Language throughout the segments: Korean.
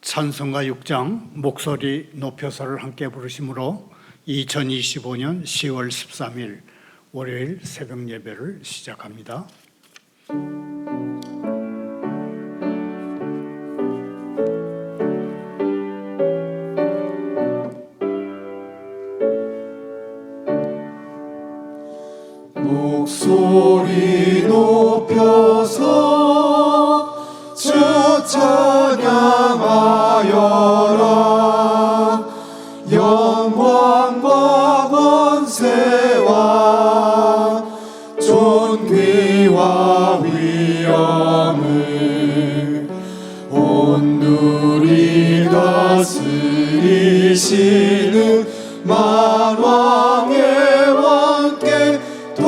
찬송가 6장 목소리 높여서를 함께 부르심으로 2025년 10월 13일 월요일 새벽 예배를 시작합니다. 목소리 높여서 주 찬양하여라. 영광과 권세와 존귀와 위엄을 온누리 다스리시는 만왕의 왕께 돌려라.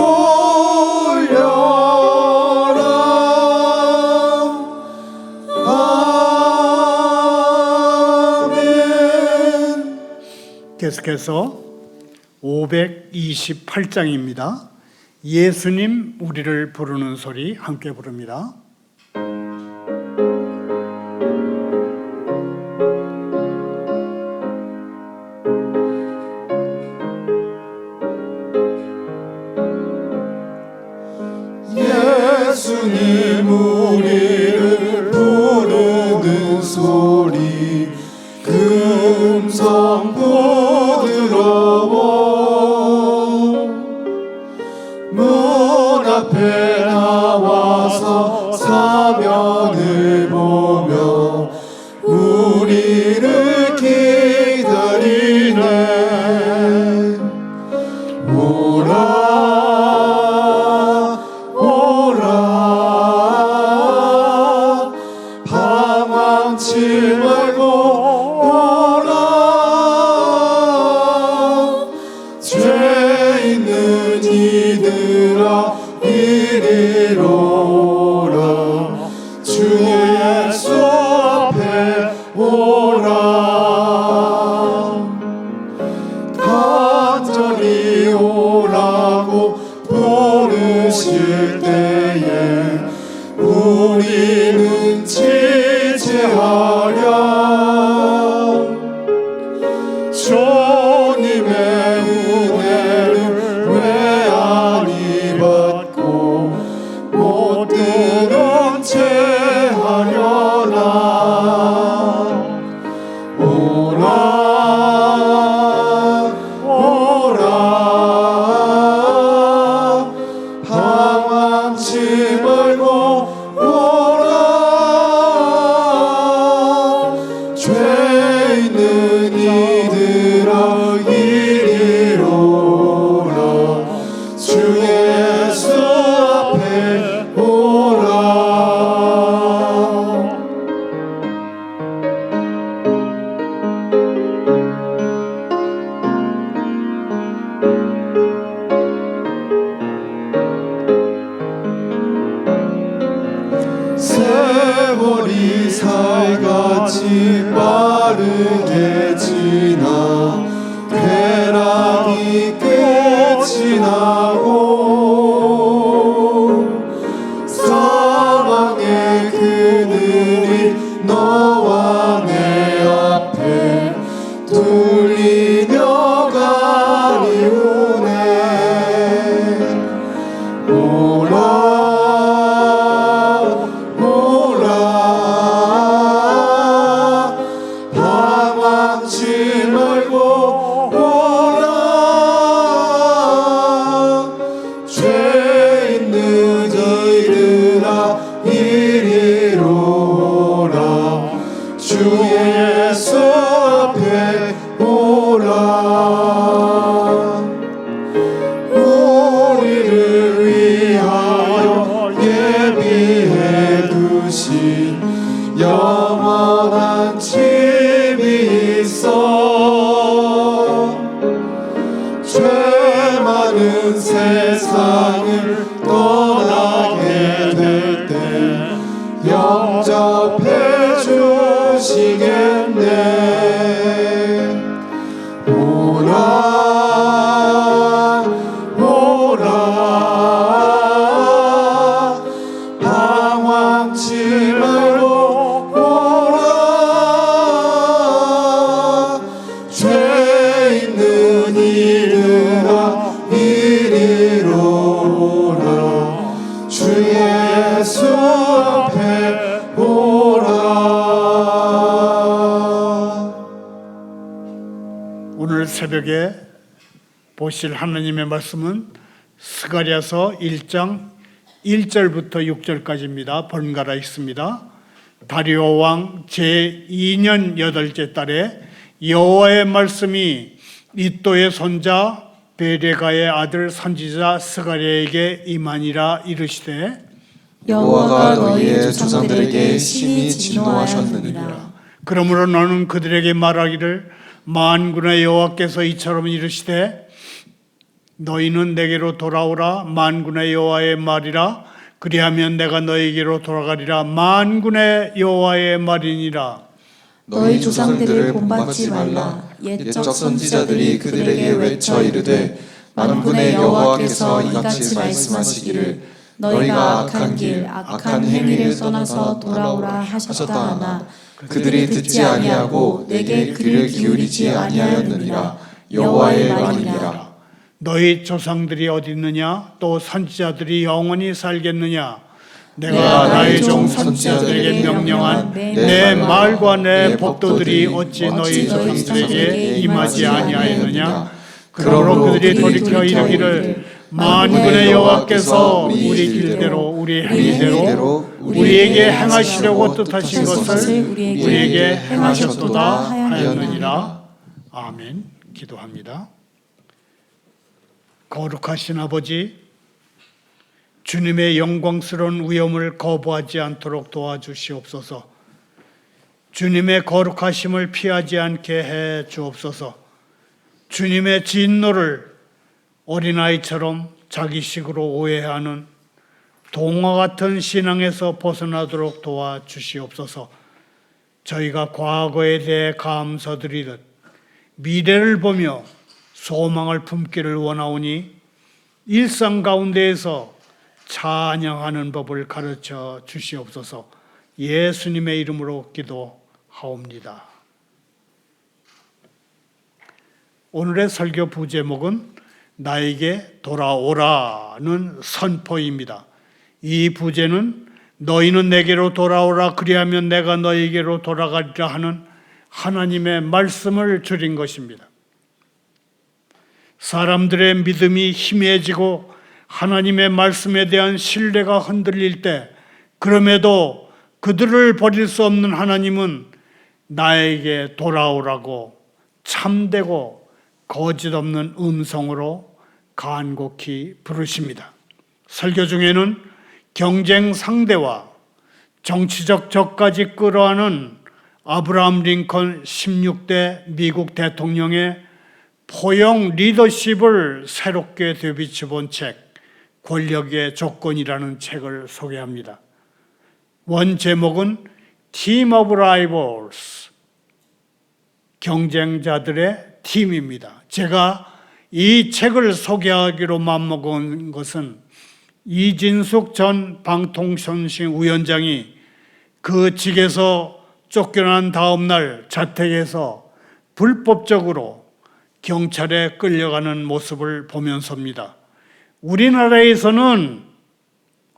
아멘. 계속해서 528장입니다. 예수님 우리를 부르는 소리 함께 부릅니다. 예수님 우리를 부르는 소리 그 음성 부드러워 문 앞에 나와서 사면을 보며 우리를 기다리네. 오라 방황치 말고 오라. 죄 있는 이들아 이리로 오라. 주 예수 앞에 오라. 간절히 오라고 부르실 때에 우리는 지체하랴. 주님의 은혜를 왜 아니 받고 못 들은 채 하려나. 오라 방황치 말고 죄 있는 이들아 이리로 오라. 주 예수 앞에 오라. 세월이 살같이 빠르게 지나 쾌락이 끝이 나고 사망의 그늘이 너와 내 앞에 뚫리며 가리우네. 오라 방황치 말고 오라. 죄 있는 이들아 이리로 오라. 주 예수 앞에 오라. 우리를 위하여 예비해 두신 영원한 집이 있어. 죄 많은 세상을 떠나게 될 때 영접해 주시겠네. 오라 방황치 말고 오라. 예수 앞에 오라. 오늘 새벽에 보실 하나님의 말씀은 스가랴서 1장 1절부터 6절까지입니다. 번갈아 있습니다. 다리오 왕 제2년 8째 달에 여호와의 말씀이 이또의 손자 베레가의 아들 선지자 스가랴에게 임하니라 이르시되 여호와가 너희의 조상들에게 심히 진노하셨느니라. 그러므로 너는 그들에게 말하기를 만군의 여호와께서 이처럼 이르시되 너희는 내게로 돌아오라. 만군의 여호와의 말이라. 그리하면 내가 너희에게로 돌아가리라. 만군의 여호와의 말이니라. 너희 조상들을 본받지 말라. 옛적 선지자들이 그들에게 외쳐 이르되 만군의 여호와께서 이같이 말씀하시기를 너희가 악한 길 악한 행위를 떠나서 돌아오라 하셨다 하나 그들이 듣지 아니하고 내게 귀를 기울이지 아니하였느니라. 여호와의 말이니라. 너희 조상들이 어디 있느냐? 또 선지자들이 영원히 살겠느냐? 내가 내가 나의 종 종 선지자들에게 명령한 내 말과 내 법도들이 어찌 너희 조상들에게 임하지 아니하였느냐? 그러므로 그들이 돌이켜 이르기를 만군의 여호와께서 우리 길대로 우리 행위대로 우리에게 행하시려고 뜻하신 것을 우리에게 행하셨도다 하였느니라. 아멘. 기도합니다. 거룩하신 아버지, 주님의 영광스러운 위엄을 거부하지 않도록 도와주시옵소서. 주님의 거룩하심을 피하지 않게 해 주옵소서. 주님의 진노를 어린아이처럼 자기식으로 오해하는 동화 같은 신앙에서 벗어나도록 도와주시옵소서. 저희가 과거에 대해 감사드리듯 미래를 보며 소망을 품기를 원하오니 일상 가운데에서 찬양하는 법을 가르쳐 주시옵소서. 예수님의 이름으로 기도하옵니다. 오늘의 설교 부제목은 나에게 돌아오라는 선포입니다. 이 부제는 너희는 내게로 돌아오라 그리하면 내가 너희에게로 돌아가리라 하는 하나님의 말씀을 줄인 것입니다. 사람들의 믿음이 희미해지고 하나님의 말씀에 대한 신뢰가 흔들릴 때 그럼에도 그들을 버릴 수 없는 하나님은 나에게 돌아오라고 참되고 거짓 없는 음성으로 간곡히 부르십니다. 설교 중에는 경쟁 상대와 정치적 적까지 끌어안은 아브라함 링컨 16대 미국 대통령의 포용 리더십을 새롭게 되비춰 본 책, 권력의 조건이라는 책을 소개합니다. 원 제목은 Team of Rivals, 경쟁자들의 팀입니다. 제가 이 책을 소개하기로 맘먹은 것은 이진숙 전 방통선신위원장이 그 직에서 쫓겨난 다음 날 자택에서 불법적으로 경찰에 끌려가는 모습을 보면서입니다. 우리나라에서는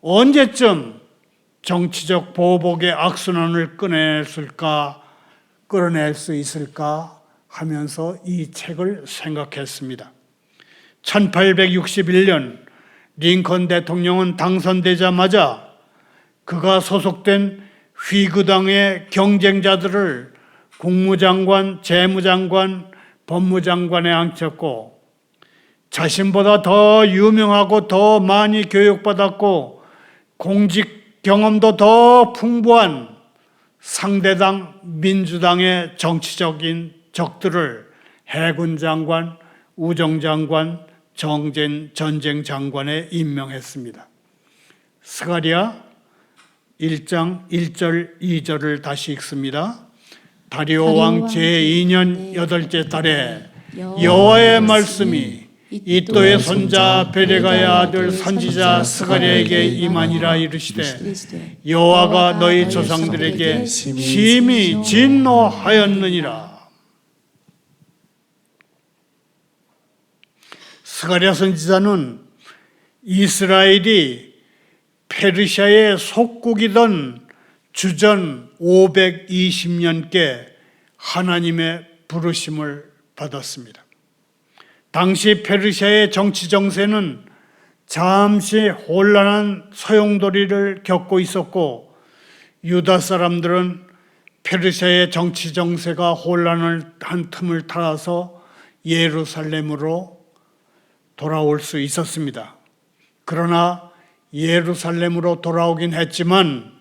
언제쯤 정치적 보복의 악순환을 끌어낼 수 있을까 하면서 이 책을 생각했습니다. 1861년 링컨 대통령은 당선되자마자 그가 소속된 휘그당의 경쟁자들을 국무장관, 재무장관, 법무장관에 앉혔고 자신보다 더 유명하고 더 많이 교육받았고 공직 경험도 더 풍부한 상대당 민주당의 정치적인 적들을 해군 장관, 우정 장관, 전쟁 장관에 임명했습니다. 스가랴 1장 1절 2절을 다시 읽습니다. 다리오 왕 제2년 8째 달에 여호와의 말씀이 이또의 손자 베레가의 아들 선지자 스가랴에게 임하니라 이르시되 여호와가 너희 조상들에게 심히 진노하였느니라. 스가랴 선지자는 이스라엘이 페르시아의 속국이던 주전 520년께 하나님의 부르심을 받았습니다. 당시 페르시아의 정치 정세는 잠시 혼란한 소용돌이를 겪고 있었고, 유다 사람들은 페르시아의 정치 정세가 혼란을 한 틈을 타서 예루살렘으로 돌아올 수 있었습니다. 그러나 예루살렘으로 돌아오긴 했지만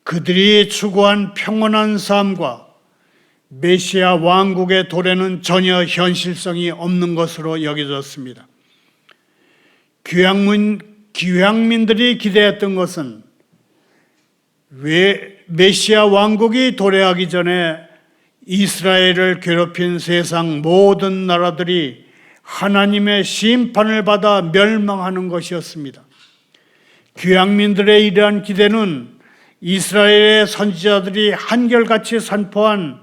그들이 추구한 평온한 삶과 메시아 왕국의 도래는 전혀 현실성이 없는 것으로 여겨졌습니다. 귀향민들이 기대했던 것은 왜 메시아 왕국이 도래하기 전에 이스라엘을 괴롭힌 세상 모든 나라들이 하나님의 심판을 받아 멸망하는 것이었습니다. 귀향민들의 이러한 기대는 이스라엘의 선지자들이 한결같이 선포한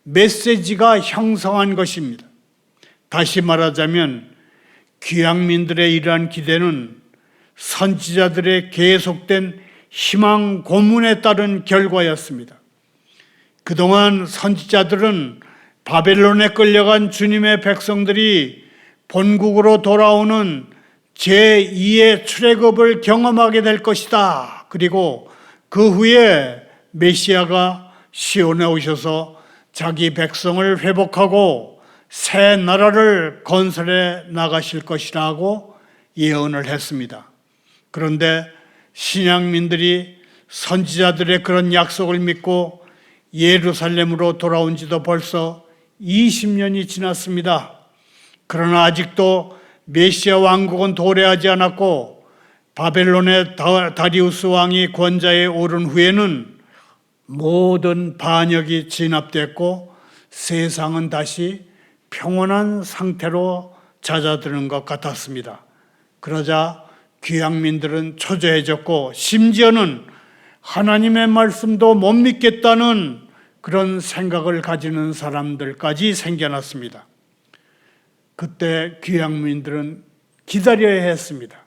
메시지가 형성한 것입니다. 다시 말하자면 귀향민들의 이러한 기대는 선지자들의 계속된 희망 고문에 따른 결과였습니다. 그동안 선지자들은 바벨론에 끌려간 주님의 백성들이 본국으로 돌아오는 제2의 출애굽을 경험하게 될 것이다. 그리고 그 후에 메시아가 시온에 오셔서 자기 백성을 회복하고 새 나라를 건설해 나가실 것이라고 예언을 했습니다. 그런데 신약민들이 선지자들의 그런 약속을 믿고 예루살렘으로 돌아온 지도 벌써 20년이 지났습니다. 그러나 아직도 메시아 왕국은 도래하지 않았고, 바벨론의 다리우스 왕이 권좌에 오른 후에는 모든 반역이 진압됐고 세상은 다시 평온한 상태로 잦아드는 것 같았습니다. 그러자 귀향민들은 초조해졌고, 심지어는 하나님의 말씀도 못 믿겠다는 그런 생각을 가지는 사람들까지 생겨났습니다. 그때 귀향민들은 기다려야 했습니다.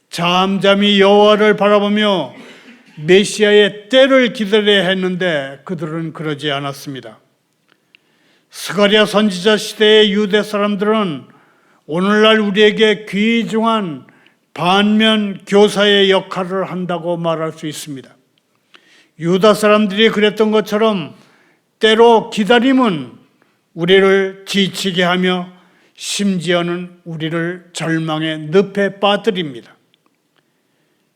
잠잠히 여호와를 바라보며 메시아의 때를 기다려야 했는데 그들은 그러지 않았습니다. 스가랴 선지자 시대의 유대 사람들은 오늘날 우리에게 귀중한 반면 교사의 역할을 한다고 말할 수 있습니다. 유다 사람들이 그랬던 것처럼 때로 기다림은 우리를 지치게 하며 심지어는 우리를 절망의 늪에 빠뜨립니다.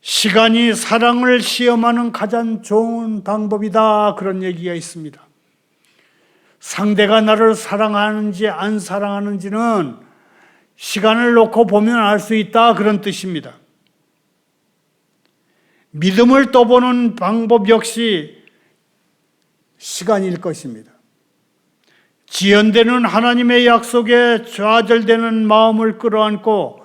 시간이 사랑을 시험하는 가장 좋은 방법이다, 그런 얘기가 있습니다. 상대가 나를 사랑하는지 안 사랑하는지는 시간을 놓고 보면 알 수 있다, 그런 뜻입니다. 믿음을 떠보는 방법 역시 시간일 것입니다. 지연되는 하나님의 약속에 좌절되는 마음을 끌어안고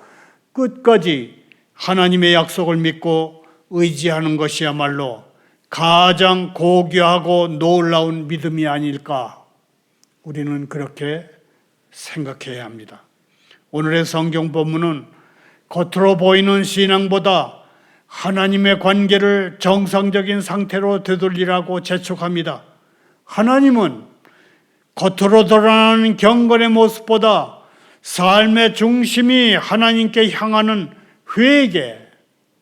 끝까지 하나님의 약속을 믿고 의지하는 것이야말로 가장 고귀하고 놀라운 믿음이 아닐까, 우리는 그렇게 생각해야 합니다. 오늘의 성경 본문은 겉으로 보이는 신앙보다 하나님의 관계를 정상적인 상태로 되돌리라고 재촉합니다. 하나님은 겉으로 드러나는 경건의 모습보다 삶의 중심이 하나님께 향하는 회개,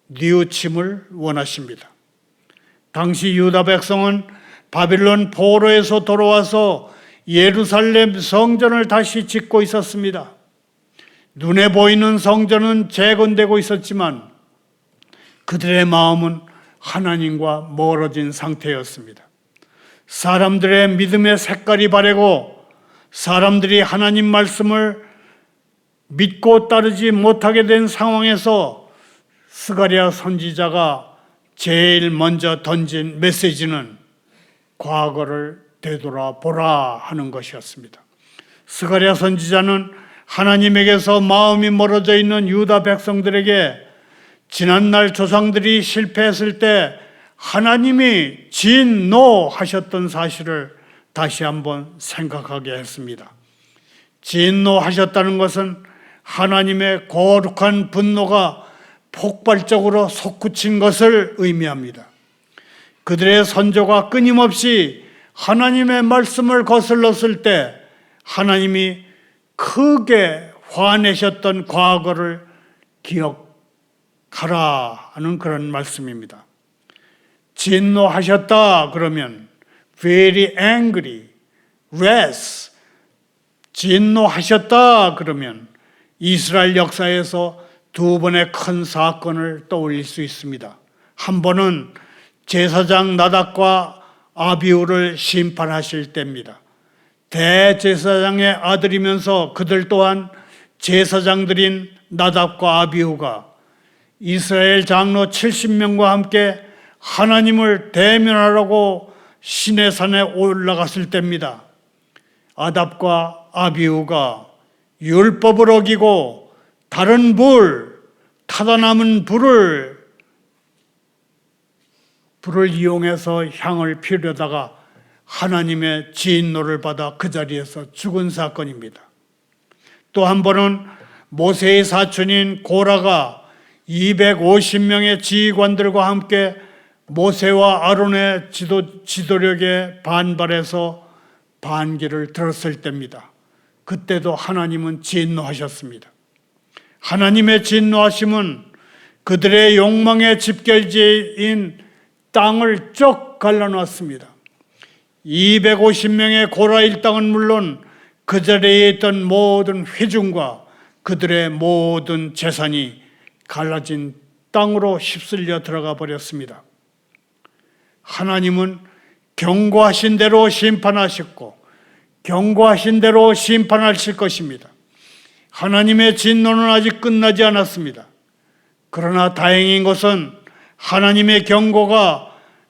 뉘우침을 원하십니다. 당시 유다 백성은 바빌론 포로에서 돌아와서 예루살렘 성전을 다시 짓고 있었습니다. 눈에 보이는 성전은 재건되고 있었지만 그들의 마음은 하나님과 멀어진 상태였습니다. 사람들의 믿음의 색깔이 바래고 사람들이 하나님 말씀을 믿고 따르지 못하게 된 상황에서 스가랴 선지자가 제일 먼저 던진 메시지는 과거를 되돌아보라 하는 것이었습니다. 스가랴 선지자는 하나님에게서 마음이 멀어져 있는 유다 백성들에게 지난날 조상들이 실패했을 때 하나님이 진노하셨던 사실을 다시 한번 생각하게 했습니다. 진노하셨다는 것은 하나님의 거룩한 분노가 폭발적으로 솟구친 것을 의미합니다. 그들의 선조가 끊임없이 하나님의 말씀을 거슬렀을 때 하나님이 크게 화내셨던 과거를 기억하라 하는 그런 말씀입니다. 진노하셨다 그러면 very angry, wrath, 진노하셨다 그러면 이스라엘 역사에서 두 번의 큰 사건을 떠올릴 수 있습니다. 한 번은 제사장 나답과 아비후를 심판하실 때입니다. 대제사장의 아들이면서 그들 또한 제사장들인 나답과 아비후가 이스라엘 장로 70명과 함께 하나님을 대면하라고 시내산에 올라갔을 때입니다. 나답과 아비후가 율법을 어기고 다른 타다 남은 불을 이용해서 향을 피우려다가 하나님의 진노를 받아 그 자리에서 죽은 사건입니다. 또 한 번은 모세의 사촌인 고라가 250명의 지휘관들과 함께 모세와 아론의 지도력에 반발해서 반기를 들었을 때입니다. 그때도 하나님은 진노하셨습니다. 하나님의 진노하심은 그들의 욕망의 집결지인 땅을 쭉 갈라놨습니다. 250명의 고라 일당은 물론 그 자리에 있던 모든 회중과 그들의 모든 재산이 갈라진 땅으로 휩쓸려 들어가 버렸습니다. 하나님은 경고하신 대로 심판하셨고 경고하신 대로 심판하실 것입니다. 하나님의 진노는 아직 끝나지 않았습니다. 그러나 다행인 것은 하나님의 경고가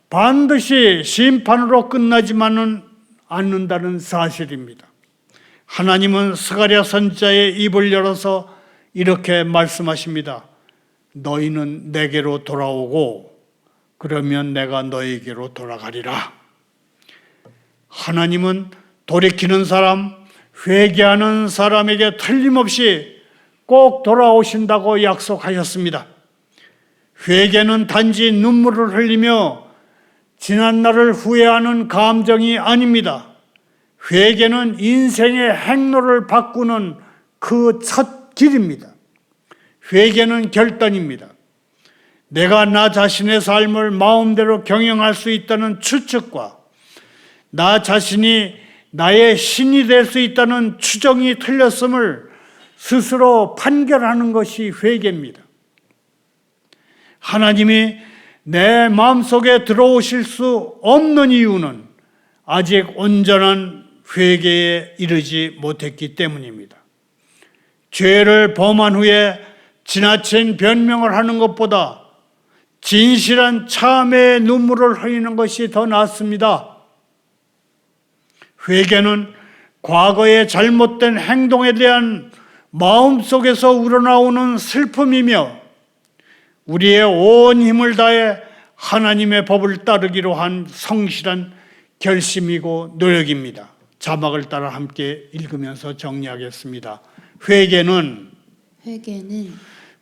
반드시 심판으로 끝나지만은 않는다는 사실입니다. 하나님은 스가랴 선지자의 입을 열어서 이렇게 말씀하십니다. 너희는 내게로 돌아오고 그러면 내가 너희에게로 돌아가리라. 하나님은 돌이키는 사람, 회개하는 사람에게 틀림없이 꼭 돌아오신다고 약속하셨습니다. 회개는 단지 눈물을 흘리며 지난 날을 후회하는 감정이 아닙니다. 회개는 인생의 행로를 바꾸는 그 첫 길입니다. 회개는 결단입니다. 내가 나 자신의 삶을 마음대로 경영할 수 있다는 추측과 나 자신이 나의 신이 될 수 있다는 추정이 틀렸음을 스스로 판결하는 것이 회개입니다. 하나님이 내 마음속에 들어오실 수 없는 이유는 아직 온전한 회개에 이르지 못했기 때문입니다. 죄를 범한 후에 지나친 변명을 하는 것보다 진실한 참회의 눈물을 흘리는 것이 더 낫습니다. 회개는 과거의 잘못된 행동에 대한 마음속에서 우러나오는 슬픔이며 우리의 온 힘을 다해 하나님의 법을 따르기로 한 성실한 결심이고 노력입니다. 자막을 따라 함께 읽으면서 정리하겠습니다. 회개는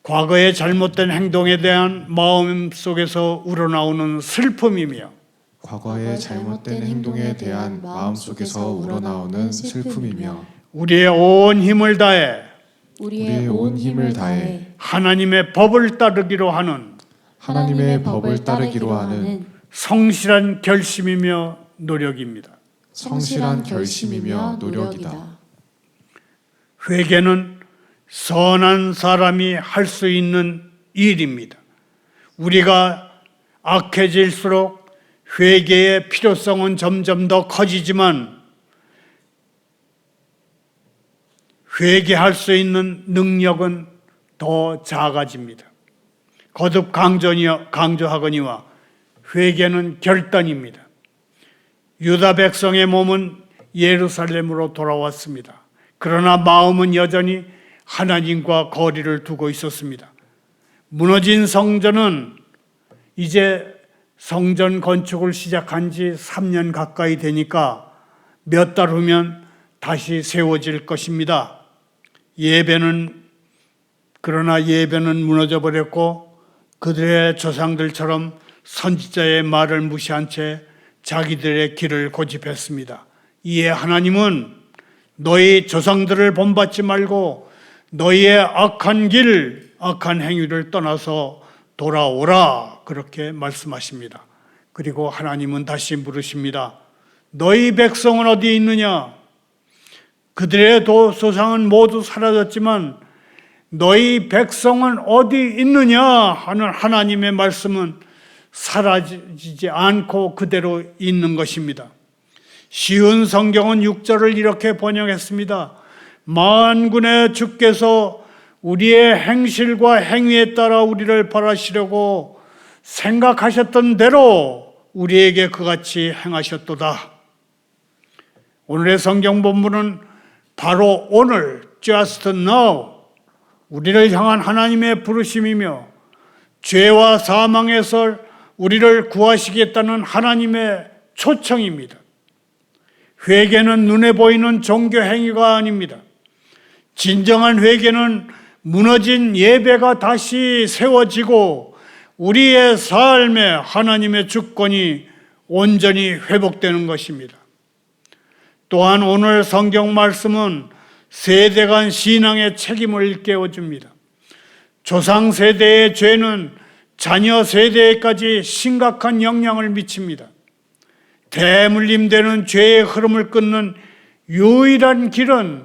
과거의 잘못된 행동에 대한 마음속에서 우러나오는 슬픔이며 과거의 잘못된 행동에 대한 마음속에서 우러나오는 슬픔이며 우리의 온 힘을 다해 하나님의 법을 따르기로 하는 성실한 결심이며 노력입니다. 회개는 선한 사람이 할 수 있는 일입니다. 우리가 악해질수록 회개의 필요성은 점점 더 커지지만 회개할 수 있는 능력은 더 작아집니다. 거듭 강조하거니와 회개는 결단입니다. 유다 백성의 몸은 예루살렘으로 돌아왔습니다. 그러나 마음은 여전히 하나님과 거리를 두고 있었습니다. 무너진 성전은 이제 성전 건축을 시작한 지 3년 가까이 되니까 몇 달 후면 다시 세워질 것입니다. 그러나 예배는 무너져 버렸고 그들의 조상들처럼 선지자의 말을 무시한 채 자기들의 길을 고집했습니다. 이에 하나님은 너희 조상들을 본받지 말고 너희의 악한 길, 악한 행위를 떠나서 돌아오라 그렇게 말씀하십니다. 그리고 하나님은 다시 물으십니다. 너희 백성은 어디 있느냐? 그들의 조상은 모두 사라졌지만 너희 백성은 어디 있느냐 하는 하나님의 말씀은 사라지지 않고 그대로 있는 것입니다. 쉬운 성경은 6절을 이렇게 번역했습니다. 만군의 주께서 우리의 행실과 행위에 따라 우리를 벌하시려고 생각하셨던 대로 우리에게 그같이 행하셨도다. 오늘의 성경 본문은 바로 오늘, just now, 우리를 향한 하나님의 부르심이며 죄와 사망에서 우리를 구하시겠다는 하나님의 초청입니다. 회개는 눈에 보이는 종교 행위가 아닙니다. 진정한 회개는 무너진 예배가 다시 세워지고 우리의 삶에 하나님의 주권이 온전히 회복되는 것입니다. 또한 오늘 성경 말씀은 세대 간 신앙의 책임을 일깨워줍니다. 조상 세대의 죄는 자녀 세대에까지 심각한 영향을 미칩니다. 대물림되는 죄의 흐름을 끊는 유일한 길은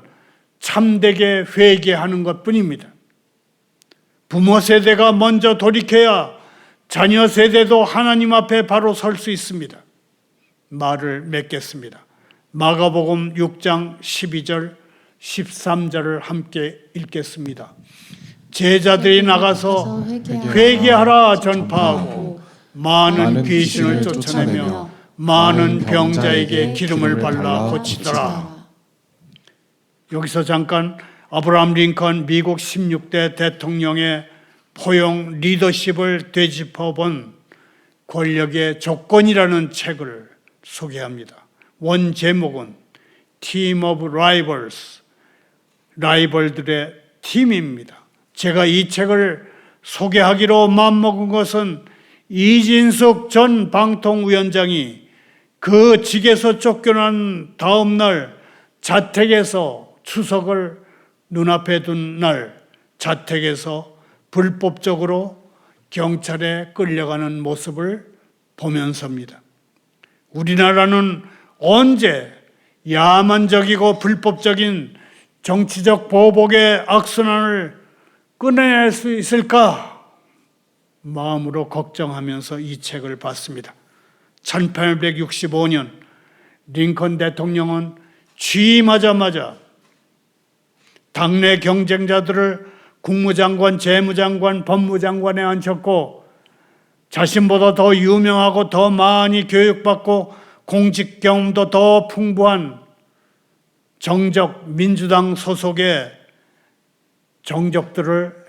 참되게 회개하는 것뿐입니다. 부모 세대가 먼저 돌이켜야 자녀 세대도 하나님 앞에 바로 설 수 있습니다. 말을 맺겠습니다. 마가복음 6장 12절 13절을 함께 읽겠습니다. 제자들이 나가서 회개하라 전파하고 많은 귀신을 쫓아내며 많은 병자에게 기름을 발라 고치더라. 여기서 잠깐 아브라함 링컨 미국 16대 대통령의 포용 리더십을 되짚어본 권력의 조건이라는 책을 소개합니다. 원 제목은 Team of Rivals, 라이벌들의 팀입니다. 제가 이 책을 소개하기로 마음먹은 것은 이진숙 전 방통위원장이 그 직에서 쫓겨난 다음 날 자택에서 추석을 눈앞에 둔 날 자택에서 불법적으로 경찰에 끌려가는 모습을 보면서입니다. 우리나라는 언제 야만적이고 불법적인 정치적 보복의 악순환을 끊어낼 수 있을까 마음으로 걱정하면서 이 책을 봤습니다. 1865년 링컨 대통령은 취임하자마자 당내 경쟁자들을 국무장관, 재무장관, 법무장관에 앉혔고 자신보다 더 유명하고 더 많이 교육받고 공직 경험도 더 풍부한 정적 민주당 소속의 정적들을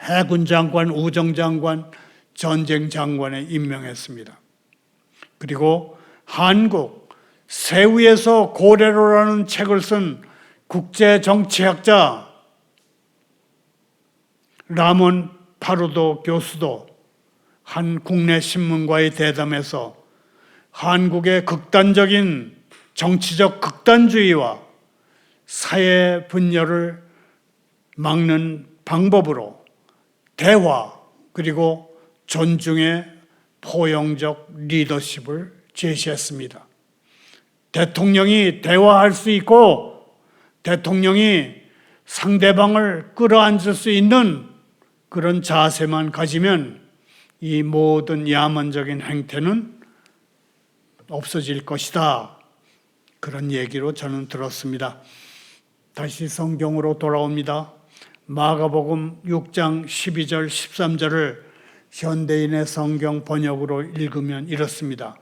해군 장관, 우정 장관, 전쟁 장관에 임명했습니다. 그리고 한국 새우에서 고래로라는 책을 쓴 국제 정치학자 라몬 파루도 교수도 한 국내 신문과의 대담에서 한국의 극단적인 정치적 극단주의와 사회 분열을 막는 방법으로 대화 그리고 존중의 포용적 리더십을 제시했습니다. 대통령이 대화할 수 있고 대통령이 상대방을 끌어안을 수 있는 그런 자세만 가지면 이 모든 야만적인 행태는 없어질 것이다. 그런 얘기로 저는 들었습니다. 다시 성경으로 돌아옵니다. 마가복음 6장 12절 13절을 현대인의 성경 번역으로 읽으면 이렇습니다.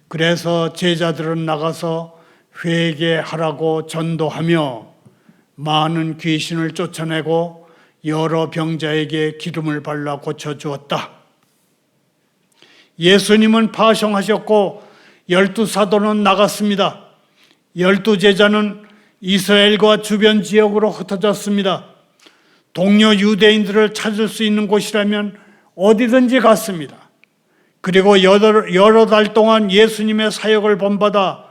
그래서 제자들은 나가서 회개하라고 전도하며 많은 귀신을 쫓아내고 여러 병자에게 기름을 발라 고쳐주었다. 예수님은 파송하셨고 12사도는 나갔습니다. 12제자는 이스라엘과 주변 지역으로 흩어졌습니다. 동료 유대인들을 찾을 수 있는 곳이라면 어디든지 갔습니다. 그리고 여러 달 동안 예수님의 사역을 본받아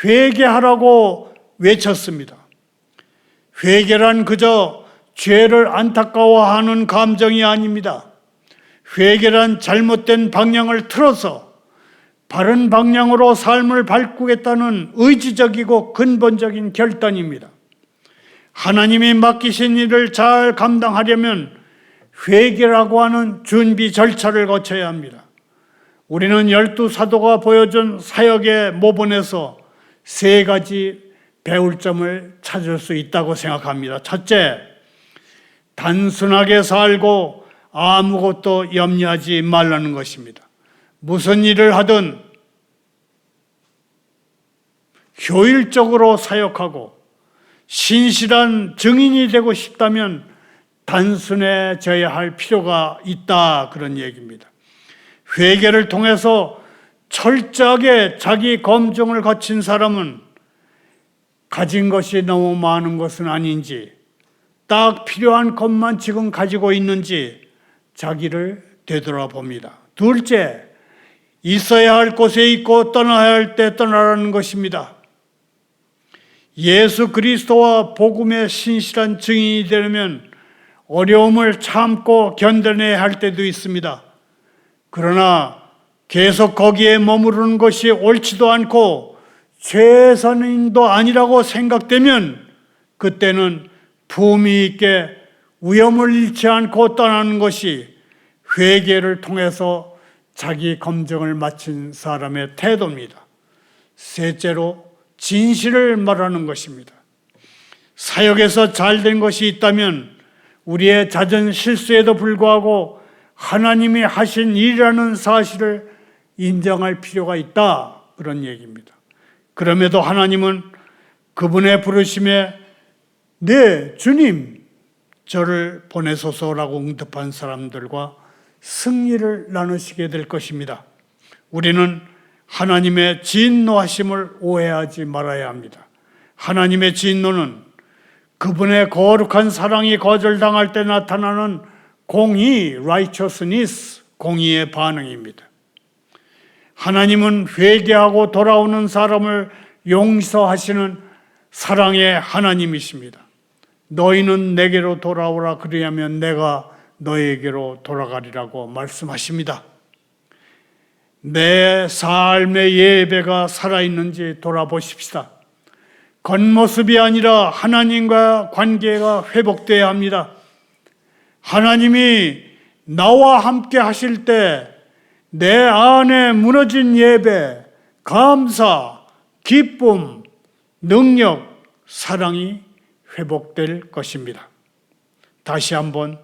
회개하라고 외쳤습니다. 회개란 그저 죄를 안타까워하는 감정이 아닙니다. 회개란 잘못된 방향을 틀어서 바른 방향으로 삶을 바꾸겠다는 의지적이고 근본적인 결단입니다. 하나님이 맡기신 일을 잘 감당하려면 회개라고 하는 준비 절차를 거쳐야 합니다. 우리는 12사도가 보여준 사역의 모본에서 3가지 배울 점을 찾을 수 있다고 생각합니다. 첫째, 단순하게 살고 아무것도 염려하지 말라는 것입니다. 무슨 일을 하든 효율적으로 사역하고 신실한 증인이 되고 싶다면 단순해져야 할 필요가 있다, 그런 얘기입니다. 회개를 통해서 철저하게 자기 검증을 거친 사람은 가진 것이 너무 많은 것은 아닌지, 딱 필요한 것만 지금 가지고 있는지 자기를 되돌아봅니다. 둘째, 있어야 할 곳에 있고 떠나야 할 때 떠나라는 것입니다. 예수 그리스도와 복음의 신실한 증인이 되려면 어려움을 참고 견뎌내야 할 때도 있습니다. 그러나 계속 거기에 머무르는 것이 옳지도 않고 최선인도 아니라고 생각되면 그때는 품위 있게 위험을 잃지 않고 떠나는 것이 회개를 통해서 자기 검증을 마친 사람의 태도입니다. 셋째로 진실을 말하는 것입니다. 사역에서 잘된 것이 있다면 우리의 잦은 실수에도 불구하고 하나님이 하신 일이라는 사실을 인정할 필요가 있다, 그런 얘기입니다. 그럼에도 하나님은 그분의 부르심에 네, 주님, 저를 보내소서라고 응답한 사람들과 승리를 나누시게 될 것입니다. 우리는 하나님의 진노하심을 오해하지 말아야 합니다. 하나님의 진노는 그분의 거룩한 사랑이 거절당할 때 나타나는 공의, righteousness, 공의의 반응입니다. 하나님은 회개하고 돌아오는 사람을 용서하시는 사랑의 하나님이십니다. 너희는 내게로 돌아오라, 그리하면 내가 너에게로 돌아가리라고 말씀하십니다. 내 삶의 예배가 살아있는지 돌아보십시다. 겉모습이 아니라 하나님과 관계가 회복되어야 합니다. 하나님이 나와 함께 하실 때 내 안에 무너진 예배, 감사, 기쁨, 능력, 사랑이 회복될 것입니다. 다시 한번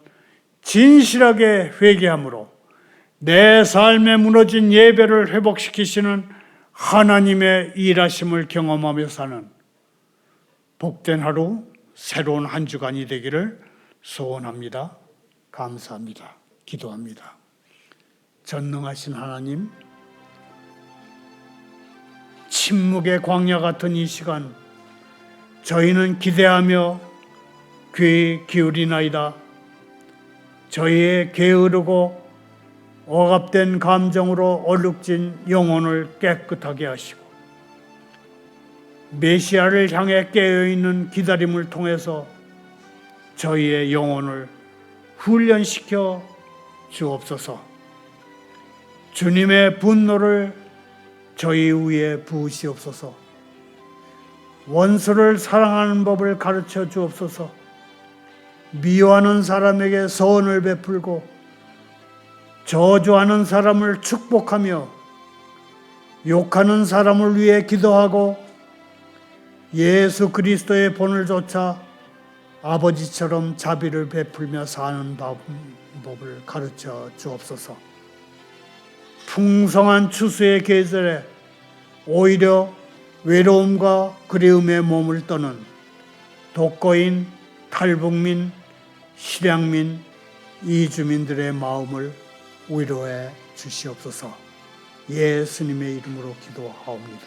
진실하게 회개함으로 내 삶에 무너진 예배를 회복시키시는 하나님의 일하심을 경험하며 사는 복된 하루, 새로운 한 주간이 되기를 소원합니다. 감사합니다. 기도합니다. 전능하신 하나님, 침묵의 광야 같은 이 시간 저희는 기대하며 귀 기울이나이다. 저희의 게으르고 억압된 감정으로 얼룩진 영혼을 깨끗하게 하시고 메시아를 향해 깨어있는 기다림을 통해서 저희의 영혼을 훈련시켜 주옵소서. 주님의 분노를 저희 위에 부으시옵소서. 원수를 사랑하는 법을 가르쳐 주옵소서. 미워하는 사람에게 선을 베풀고 저주하는 사람을 축복하며 욕하는 사람을 위해 기도하고 예수 그리스도의 본을 좇아 아버지처럼 자비를 베풀며 사는 법을 가르쳐 주옵소서. 풍성한 추수의 계절에 오히려 외로움과 그리움에 몸을 떠는 독거인, 탈북민, 실향민, 이주민들의 마음을 위로해 주시옵소서. 예수님의 이름으로 기도하옵니다.